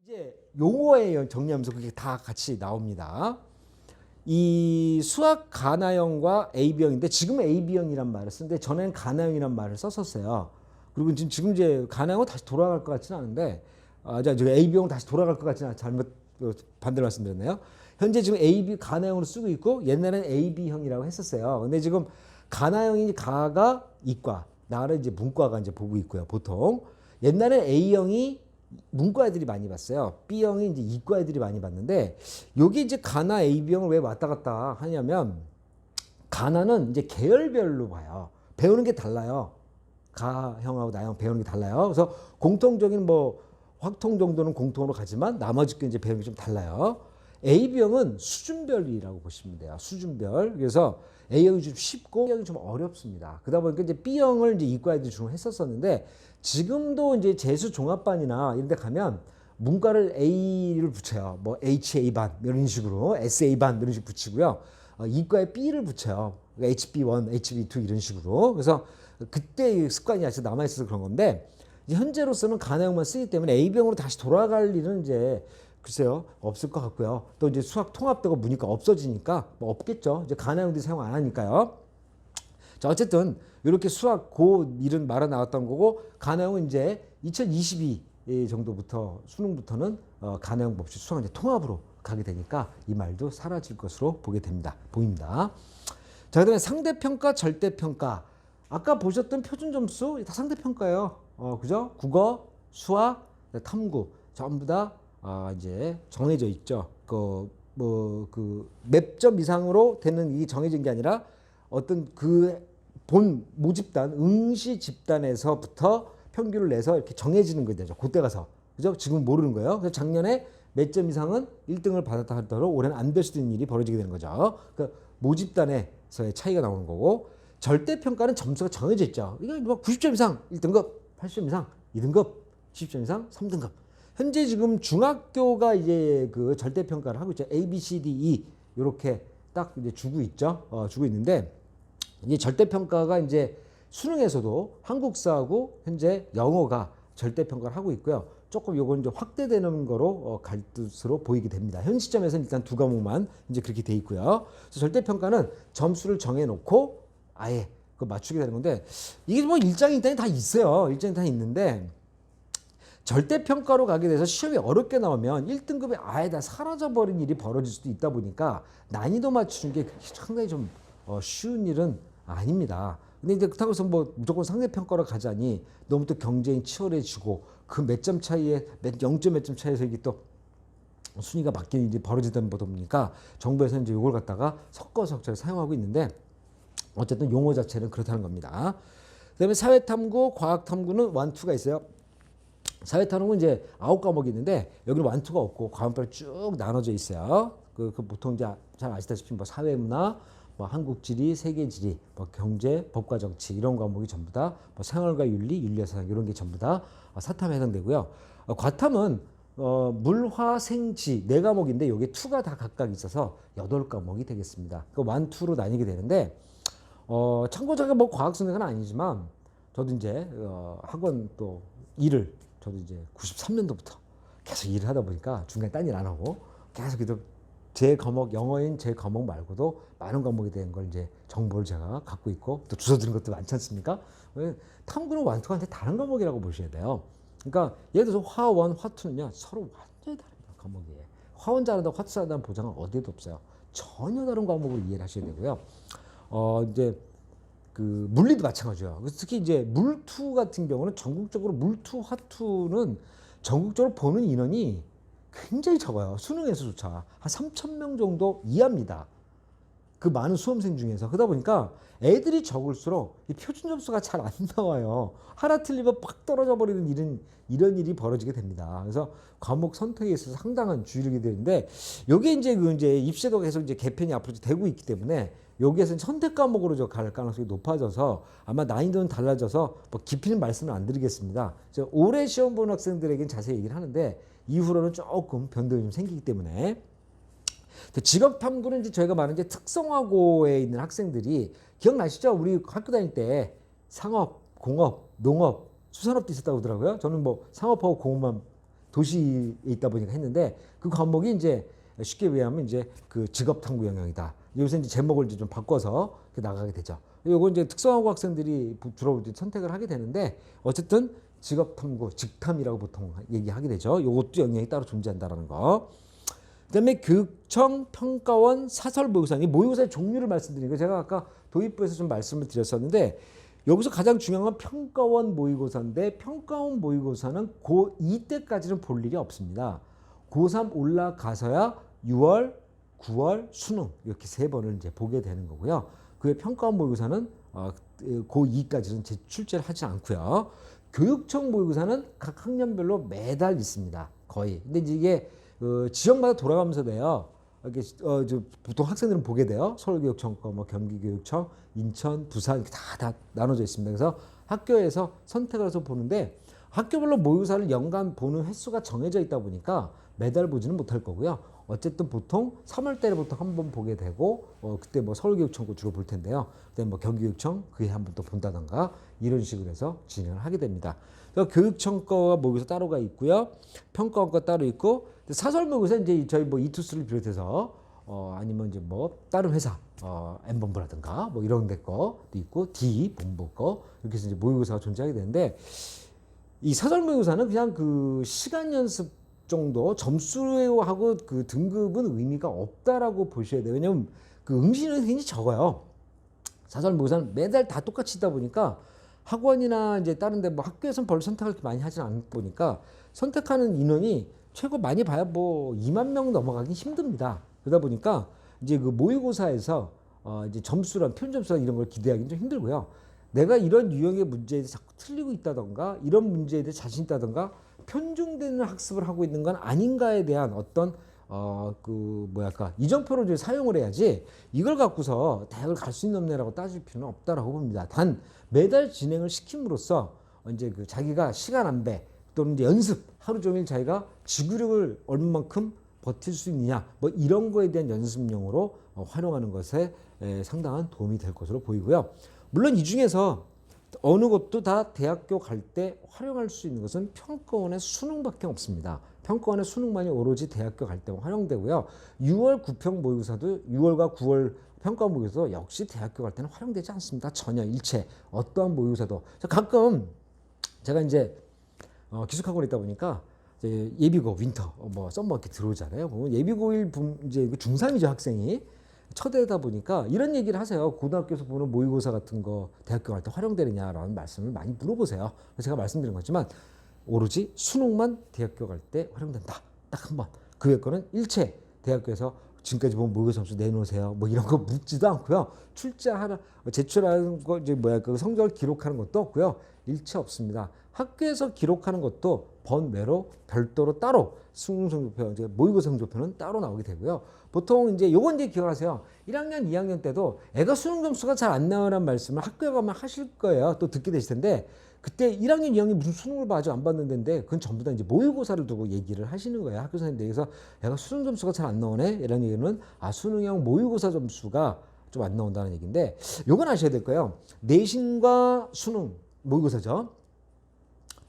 이제 용어에 정리하면서 그게 다 같이 나옵니다. 이 수학 가나형과 AB형인데 지금 AB형이란 말을 쓰는데 전에는 가나형이란 말을 썼었어요. 그리고 지금 이제 가나형은 다시 돌아갈 것 같지는 않은데 AB형 다시 돌아갈 것 같지는 잘못 반대로 말씀드렸네요. 현재 지금 AB 가나형으로 쓰고 있고 옛날에는 AB형이라고 했었어요. 근데 지금 가나형이 가가 이과, 나를 이제 문과가 이제 보고 있고요. 보통 옛날에 A형이 문과 애들이 많이 봤어요. B형이 이제 이과 애들이 많이 봤는데 여기 이제 가나 AB형을 왜 왔다 갔다 하냐면 가나는 이제 계열별로 봐요. 배우는 게 달라요. 가형하고 나형 배우는 게 달라요. 그래서 공통적인 뭐 확통 정도는 공통으로 가지만 나머지 게 이제 배우는 게 좀 달라요. AB형은 수준별이라고 보시면 돼요. 수준별. 그래서 A형이 좀 쉽고 B형이 좀 어렵습니다. 그러다 보니까 이제 B형을 이제 이과 애들이 주로 했었었는데 지금도 이제 재수 종합반이나 이런 데 가면 문과를 A를 붙여요. 뭐 HA반 이런 식으로 SA반 이런 식으로 붙이고요. 이과에 B를 붙여요. HB1, HB2 이런 식으로. 그래서 그때 습관이 아직 남아있어서 그런 건데 이제 현재로서는 가나형만 쓰기 때문에 A병으로 다시 돌아갈 일은 이제 글쎄요 없을 것 같고요. 또 이제 수학 통합되고 문이과 없어지니까 뭐 없겠죠. 이제 가나형도 사용 안 하니까요. 자 어쨌든 이렇게 수학 고 이런 말아 나왔던 거고 가나형은 이제 2022 정도부터 수능부터는 가나형 없이 수학은 이제 통합으로 가게 되니까 이 말도 사라질 것으로 보입니다. 자 그다음에 상대평가, 절대평가. 아까 보셨던 표준 점수 다 상대평가예요. 그죠? 국어, 수학, 탐구 전부 다 이제 정해져 있죠. 몇 점 이상으로 되는 이 정해진 게 아니라 어떤 그 본 모집단, 응시 집단에서부터 평균을 내서 이렇게 정해지는 거죠. 그때 가서. 그죠? 지금 모르는 거예요. 그래서 작년에 몇 점 이상은 1등을 받았다 하더라도 올해는 안 될 수도 있는 일이 벌어지게 되는 거죠. 그러니까 모집단에서의 차이가 나오는 거고 절대평가는 점수가 정해져 있죠. 이거 뭐 90점 이상 1등급, 80점 이상 2등급, 70점 이상 3등급. 현재 지금 중학교가 이제 그 절대평가를 하고 있죠. A, B, C, D, E 이렇게 딱 이제 주고 있죠. 주고 있는데 이제 절대평가가 이제 수능에서도 한국사하고 현재 영어가 절대평가를 하고 있고요. 조금 요건 이제 확대되는 거로 갈 뜻으로 보이게 됩니다. 현 시점에서는 일단 두 과목만 이제 그렇게 돼 있고요. 그래서 절대평가는 점수를 정해놓고 아예 그 맞추게 되는 건데 이게 뭐 일장이 다 있어요. 일장이 다 있는데 절대평가로 가게 돼서 시험이 어렵게 나오면 1등급이 아예 다 사라져버린 일이 벌어질 수도 있다 보니까 난이도 맞추는 게 상당히 좀 쉬운 일은 아닙니다. 근데 이제 그렇다고 해서 뭐 무조건 상대평가로 가자니 너무 또 경쟁이 치열해지고 그 몇 점 차이에 0점 몇 점 차이에서 이게 또 순위가 바뀌는 일이 벌어지다 보니까 정부에서 이제 이걸 갖다가 섞어서 사용하고 있는데 어쨌든 용어 자체는 그렇다는 겁니다. 그다음에 사회탐구, 과학탐구는 1, 2가 있어요. 사회탐구는 이제 9과목이 있는데 여기는 1, 2가 없고 과목별로 쭉 나눠져 있어요. 그 보통 이제 잘 아시다시피 뭐 사회문화, 뭐 한국지리, 세계지리, 뭐 경제, 법과 정치 이런 과목이 전부 다 뭐 생활과 윤리, 윤리사상 이런 게 전부 다 사탐에 해당되고요. 과탐은 물화생지 4과목인데 여기에 2가 다 각각 있어서 8과목이 되겠습니다. 그 1, 2로 나뉘게 되는데 참고 제가 뭐 과학생은 아니지만 저도 이제 학원 또 일을 저도 이제 93년도부터 계속 일을 하다 보니까 중간에 딴 일 안 하고 계속 제 과목 영어인 제 과목 말고도 많은 과목에 대한 걸 이제 정보를 제가 갖고 있고 또 주워 들은 것도 많지 않습니까? 탐구는 완투가 다른 과목이라고 보셔야 돼요. 그러니까 예를 들어서 화1, 화2는요 서로 완전히 다릅니다. 과목이. 화원 잘한다고 화투 잘한다는 보장은 어디에도 없어요. 전혀 다른 과목으로 이해를 하셔야 되고요. 이제 그 물리도 마찬가지예요. 특히 이제 물투 같은 경우는 전국적으로 물투, 화투는 전국적으로 보는 인원이 굉장히 적어요. 수능에서조차 한 3,000명 정도 이하입니다. 그 많은 수험생 중에서. 그러다 보니까 애들이 적을수록 이 표준 점수가 잘 안 나와요. 하나 틀리면 팍 떨어져 버리는 이런 일이 벌어지게 됩니다. 그래서 과목 선택에 있어서 상당한 주의를 기울여야 되는데 요게 이제 입시도 계속 이제 개편이 앞으로 되고 있기 때문에 여기에서는 선택 과목으로 갈 가능성이 높아져서 아마 난이도는 달라져서 뭐 깊이는 말씀을 안 드리겠습니다. 올해 시험 보는 학생들에게는 자세히 얘기를 하는데 이후로는 조금 변동이 좀 생기기 때문에 직업 탐구는 이제 저희가 말하는 이제 특성화고에 있는 학생들이 기억나시죠? 우리 학교 다닐 때 상업 공업, 농업, 수산업도 있었다고 하더라고요. 저는 뭐 상업하고 공업만 도시에 있다 보니까 했는데 그 과목이 이제 쉽게 얘기하면 이제 그 직업탐구 영역이다. 여기서 이제 제목을 이제 좀 바꿔서 나가게 되죠. 요거 이제 특성화고 학생들이 주로 이제 선택을 하게 되는데 어쨌든 직업탐구, 직탐이라고 보통 얘기하게 되죠. 요것도 영역이 따로 존재한다라는 거. 그다음에 교육청, 평가원, 사설 모의고사. 이 모의고사의 종류를 말씀드리니까 제가 아까 도입부에서 좀 말씀을 드렸었는데 여기서 가장 중요한 건 평가원 모의고사인데 평가원 모의고사는 고2 때까지는 볼 일이 없습니다. 고3 올라가서야 6월, 9월 수능 이렇게 세 번을 이제 보게 되는 거고요. 그의 평가원 모의고사는 고2까지는 출제를 하지 않고요. 교육청 모의고사는 각 학년별로 매달 있습니다. 거의. 근데 이게 지역마다 돌아가면서 돼요. 이렇게 보통 학생들은 보게 돼요. 서울교육청 거, 뭐 경기교육청, 인천, 부산 이렇게 다 나눠져 있습니다. 그래서 학교에서 선택을 해서 보는데 학교별로 모의고사를 연간 보는 횟수가 정해져 있다 보니까 매달 보지는 못할 거고요. 어쨌든 보통 3월 달에부터 한 번 보게 되고 그때 뭐 서울교육청 거 주로 볼 텐데요. 그때 뭐 경기교육청 그에 한 번 또 본다던가 이런 식으로 해서 진행을 하게 됩니다. 그래서 교육청 거가 모의고사 따로가 있고요. 평가원 거 따로 있고 사설 모의고사 이제 저희 뭐 이투스를 비롯해서 아니면 이제 뭐 다른 회사 N본부라든가 뭐 이런 데 거도 있고 D 본부 거 이렇게 해서 이제 모의고사가 존재하게 되는데 이 사설 모의고사는 그냥 그 시간 연습 정도 점수하고 그 등급은 의미가 없다라고 보셔야 돼요. 왜냐면 그 응시는 굉장히 적어요. 사설 모의고사는 매달 다 똑같이 있다 보니까 학원이나 이제 다른 데 뭐 학교에서는 별로 선택을 많이 하지 않다 보니까 선택하는 인원이 최고 많이 봐야 뭐 2만 명 넘어가기 힘듭니다. 그러다 보니까 이제 그 모의고사에서 이제 점수란 표준 점수란 이런 걸 기대하기는 좀 힘들고요. 내가 이런 유형의 문제에 대해서 자꾸 틀리고 있다던가 이런 문제에 대해 자신 있다던가 편중되는 학습을 하고 있는 건 아닌가에 대한 어떤 그 뭐랄까 이정표를 이제 사용을 해야지 이걸 갖고서 대학을 갈 수 있는 없네라고 따질 필요는 없다라고 봅니다. 단 매달 진행을 시킴으로써 이제 그 자기가 시간 안배 또는 이제 연습 하루 종일 자기가 지구력을 얼마만큼 버틸 수 있느냐 뭐 이런 거에 대한 연습용으로 활용하는 것에 상당한 도움이 될 것으로 보이고요. 물론 이 중에서 어느 것도 다 대학교 갈 때 활용할 수 있는 것은 평가원의 수능밖에 없습니다. 평가원의 수능만이 오로지 대학교 갈 때 활용되고요. 6월 9평 모의고사도 6월과 9월 평가원 모의고사도 역시 대학교 갈 때는 활용되지 않습니다. 전혀 일체 어떠한 모의고사도 가끔 제가 이제 기숙학원에 있다 보니까 이제 예비고 윈터 뭐 썸머 이렇게 들어오잖아요. 보면 예비고일 이제 중3이죠 학생이 처대다 보니까 이런 얘기를 하세요. 고등학교에서 보는 모의고사 같은 거 대학교 갈 때 활용되느냐라는 말씀을 많이 물어보세요. 그래서 제가 말씀드린 거지만 오로지 수능만 대학교 갈 때 활용된다. 딱 한 번. 그 외 거는 일체 대학교에서 지금까지 본 모의고사 점수 내놓으세요. 뭐 이런 거 묻지도 않고요. 출제하라, 제출하는 거 이제 뭐야 그 성적을 기록하는 것도 없고요. 일체 없습니다. 학교에서 기록하는 것도 번외로 별도로 따로 수능 성적표, 이제 모의고사 성적표는 따로 나오게 되고요. 보통 이제 요건 이제 기억하세요. 1학년, 2학년 때도 애가 수능 점수가 잘 안 나오라는 말씀을 학교에 가면 하실 거예요. 또 듣게 되실 텐데 그때 1학년, 2학년 무슨 수능을 봐 아직 안 봤는데 그건 전부 다 이제 모의고사를 두고 얘기를 하시는 거예요. 학교 선생님들께서 애가 수능 점수가 잘 안 나오네 이런 얘기는 수능형 모의고사 점수가 좀 안 나온다는 얘기인데 요건 아셔야 될 거예요. 내신과 수능 모의고사죠.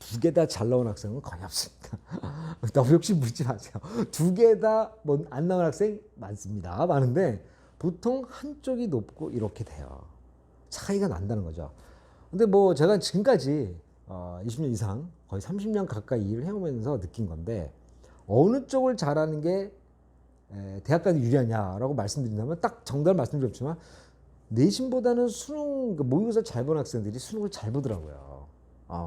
두 개 다 잘 나온 학생은 거의 없습니다. 너무 욕심 부리지 마세요. 두 개 다 뭐 안 나온 학생 많습니다. 많은데 보통 한쪽이 높고 이렇게 돼요. 차이가 난다는 거죠. 근데 뭐 제가 지금까지 20년 이상 거의 30년 가까이 일을 해오면서 느낀 건데 어느 쪽을 잘하는 게 대학까지 유리하냐라고 말씀드린다면 딱 정답을 말씀드렸지만 내신보다는 수능 모의고사 잘 본 학생들이 수능을 잘 보더라고요.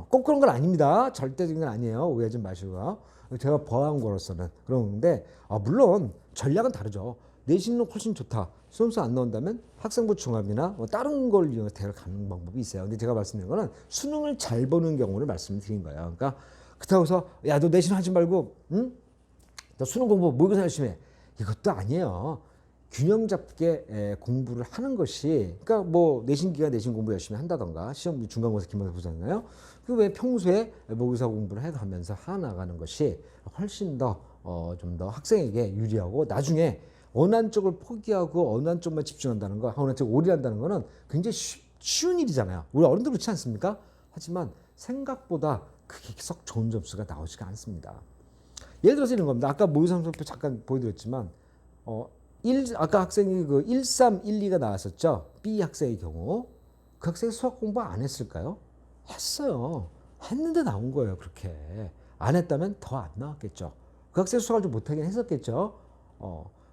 꼭 그런 건 아닙니다. 절대적인 건 아니에요. 오해하지 마시고요. 제가 보아한 거로서는 그런데 물론 전략은 다르죠. 내신은 훨씬 좋다. 수험수 안 나온다면 학생부 종합이나 뭐 다른 걸 이용해서 대학을 가는 방법이 있어요. 근데 제가 말씀드린 거는 수능을 잘 보는 경우를 말씀드린 거예요. 그러니까 그렇다고 해서 야, 너 내신 하지 말고 응? 너 수능 공부 모의고사 열심히 해. 이것도 아니에요. 균형 잡게 공부를 하는 것이 그러니까 뭐 내신 기간 내신 공부 열심히 한다던가 시험 중간고사 기말고사 보잖아요. 그 왜 평소에 모의고사 공부를 해가면서 나가는 것이 훨씬 더 좀 더 학생에게 유리하고 나중에 어느 한쪽을 포기하고 어느 한쪽만 집중한다는 거, 어느 한쪽 올인한다는 거는 굉장히 쉬운 일이잖아요. 우리 어른들 그렇지 않습니까? 하지만 생각보다 그게 썩 좋은 점수가 나오지가 않습니다. 예를 들어서 이런 겁니다. 아까 모의성적표 잠깐 보여드렸지만 아까 학생이 그 13, 1, 2가 나왔었죠. B 학생의 경우 그 학생이 수학 공부 안 했을까요? 했어요. 했는데 나온 거예요. 그렇게 안 했다면 더 안 나왔겠죠. 그 학생이 수학을 좀 못하긴 했었겠죠.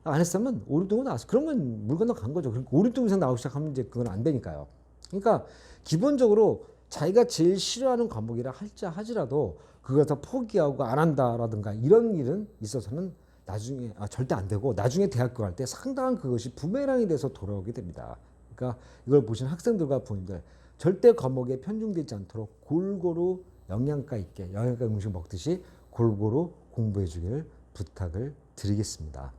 안 했으면 5, 6등급 나왔어. 그러면 물 건너 간 거죠. 5, 6등 이상 나오기 시작하면 이제 그건 안 되니까요. 그러니까 기본적으로 자기가 제일 싫어하는 과목이라 하지라도 그걸 다 포기하고 안 한다라든가 이런 일은 있어서는 나중에 절대 안 되고 나중에 대학교 갈 때 상당한 그것이 부메랑이 돼서 돌아오게 됩니다. 그러니까 이걸 보신 학생들과 부모님들 절대 과목에 편중되지 않도록 골고루 영양가 있게 영양가 음식 먹듯이 골고루 공부해 주기를 부탁을 드리겠습니다.